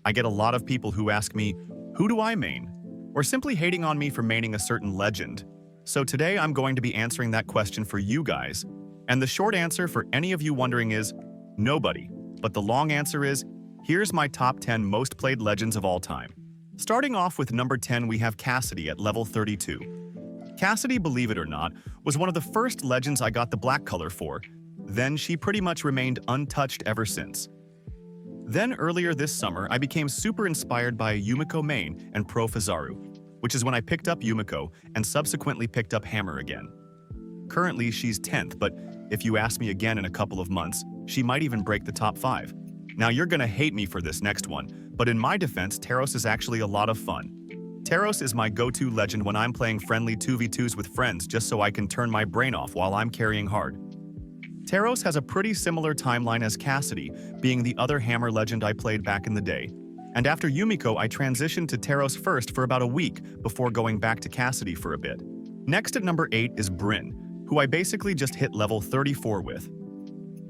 I get a lot of people who ask me, who do I main? Or simply hating on me for maining a certain legend. So today I'm going to be answering that question for you guys. And the short answer for any of you wondering is, nobody. But the long answer is, here's my top 10 most played legends of all time. Starting off with number 10, we have Cassidy at level 32. Cassidy, believe it or not, was one of the first legends I got the black color for. Then she pretty much remained untouched ever since. Then earlier this summer, I became super inspired by Yumiko main and Pro Fizaru, which is when I picked up Yumiko and subsequently picked up Hammer again. Currently, she's 10th, but if you ask me again in a couple of months, she might even break the top 5. Now you're gonna hate me for this next one, but in my defense, Taros is actually a lot of fun. Taros is my go-to legend when I'm playing friendly 2v2s with friends just so I can turn my brain off while I'm carrying hard. Taros has a pretty similar timeline as Cassidy, being the other Hammer legend I played back in the day. And after Yumiko, I transitioned to Taros first for about a week before going back to Cassidy for a bit. Next at number 8 is Brynn, who I basically just hit level 34 with.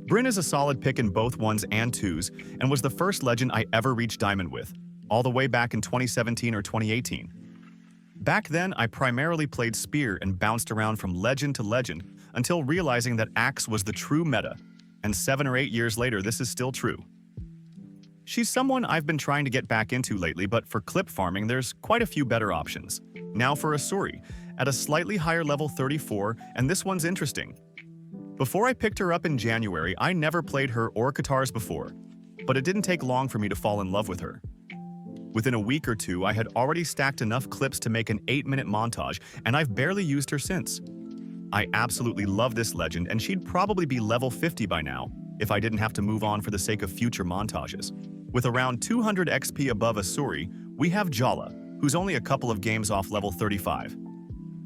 Brynn is a solid pick in both 1s and 2s, and was the first legend I ever reached Diamond with, all the way back in 2017 or 2018. Back then, I primarily played Spear and bounced around from legend to legend until realizing that Axe was the true meta, and 7 or 8 years later this is still true. She's someone I've been trying to get back into lately, but for clip farming there's quite a few better options. Now for Asuri, at a slightly higher level 34, and this one's interesting. Before I picked her up in January, I never played her or Katars before, but it didn't take long for me to fall in love with her. Within a week or two, I had already stacked enough clips to make an 8-minute montage, and I've barely used her since. I absolutely love this legend, and she'd probably be level 50 by now, if I didn't have to move on for the sake of future montages. With around 200 XP above Asuri, we have Brawlhalla, who's only a couple of games off level 35.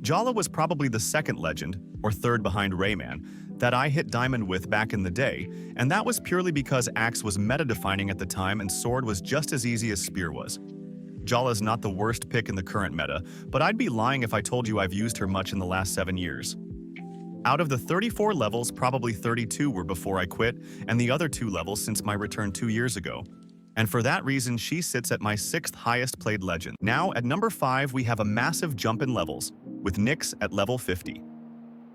Brawlhalla was probably the second legend, or third behind Rayman, that I hit Diamond with back in the day, and that was purely because Axe was meta-defining at the time and Sword was just as easy as Spear was. Brawlhalla's not the worst pick in the current meta, but I'd be lying if I told you I've used her much in the last 7 years. Out of the 34 levels, probably 32 were before I quit, and the other 2 levels since my return 2 years ago. And for that reason, she sits at my 6th highest played legend. Now, at number 5, we have a massive jump in levels, with Nyx at level 50.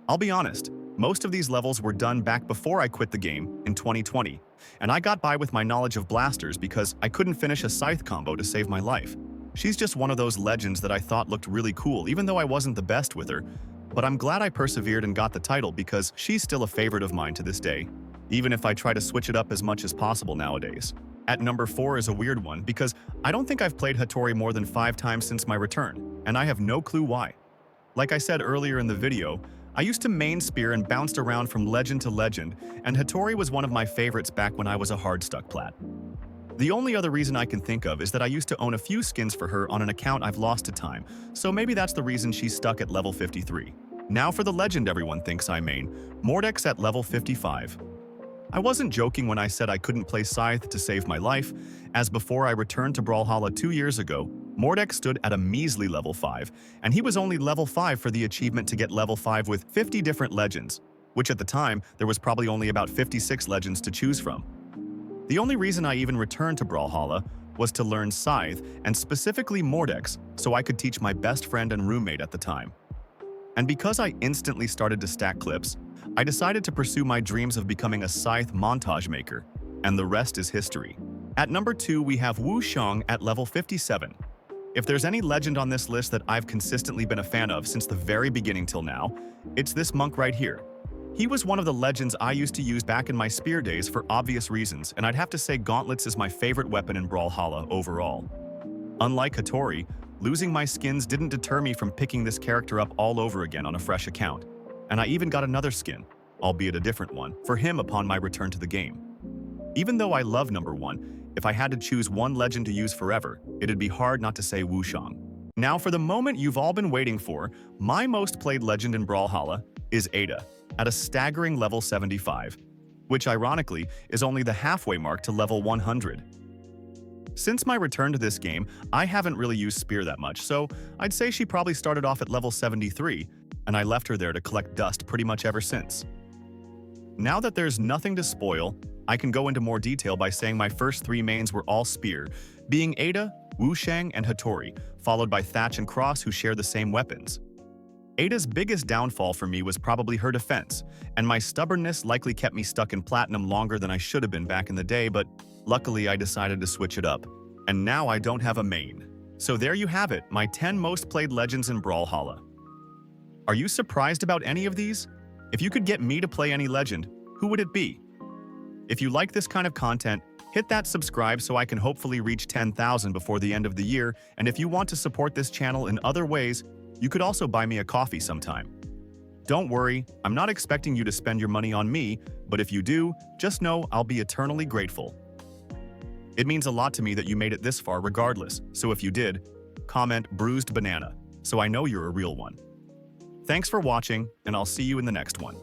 I'll be honest, most of these levels were done back before I quit the game, in 2020, and I got by with my knowledge of blasters because I couldn't finish a scythe combo to save my life. She's just one of those legends that I thought looked really cool, even though I wasn't the best with her, but I'm glad I persevered and got the title because she's still a favorite of mine to this day, even if I try to switch it up as much as possible nowadays. At number 4 is a weird one because I don't think I've played Hattori more than 5 times since my return, and I have no clue why. Like I said earlier in the video, I used to main Spear and bounced around from legend to legend, and Hattori was one of my favorites back when I was a hard-stuck plat. The only other reason I can think of is that I used to own a few skins for her on an account I've lost to time, so maybe that's the reason she's stuck at level 53. Now for the legend everyone thinks I main, Mordex at level 55. I wasn't joking when I said I couldn't play Scythe to save my life, as before I returned to Brawlhalla 2 years ago, Mordex stood at a measly level 5, and he was only level 5 for the achievement to get level 5 with 50 different legends, which at the time, there was probably only about 56 legends to choose from. The only reason I even returned to Brawlhalla was to learn Scythe, and specifically Mordex, so I could teach my best friend and roommate at the time. And because I instantly started to stack clips, I decided to pursue my dreams of becoming a Scythe montage maker, and the rest is history. At number 2, we have Wu Xiong at level 57. If there's any legend on this list that I've consistently been a fan of since the very beginning till now, it's this monk right here. He was one of the legends I used to use back in my Spear days for obvious reasons, and I'd have to say Gauntlets is my favorite weapon in Brawlhalla overall. Unlike Hattori, losing my skins didn't deter me from picking this character up all over again on a fresh account, and I even got another skin, albeit a different one, for him upon my return to the game. Even though I love number 1, if I had to choose one legend to use forever, it'd be hard not to say Wu Xiong. Now for the moment you've all been waiting for, my most played legend in Brawlhalla is Ada, at a staggering level 75, which ironically is only the halfway mark to level 100. Since my return to this game, I haven't really used Spear that much, so I'd say she probably started off at level 73, and I left her there to collect dust pretty much ever since. Now that there's nothing to spoil, I can go into more detail by saying my first three mains were all spear, being Ada, Wushang, and Hattori, followed by Thatch and Cross who share the same weapons. Ada's biggest downfall for me was probably her defense, and my stubbornness likely kept me stuck in Platinum longer than I should have been back in the day, but luckily I decided to switch it up. And now I don't have a main. So there you have it, my 10 most played legends in Brawlhalla. Are you surprised about any of these? If you could get me to play any legend, who would it be? If you like this kind of content, hit that subscribe so I can hopefully reach 10,000 before the end of the year, and if you want to support this channel in other ways, you could also buy me a coffee sometime. Don't worry, I'm not expecting you to spend your money on me, but if you do, just know I'll be eternally grateful. It means a lot to me that you made it this far regardless, so if you did, comment bruised banana, so I know you're a real one. Thanks for watching, and I'll see you in the next one.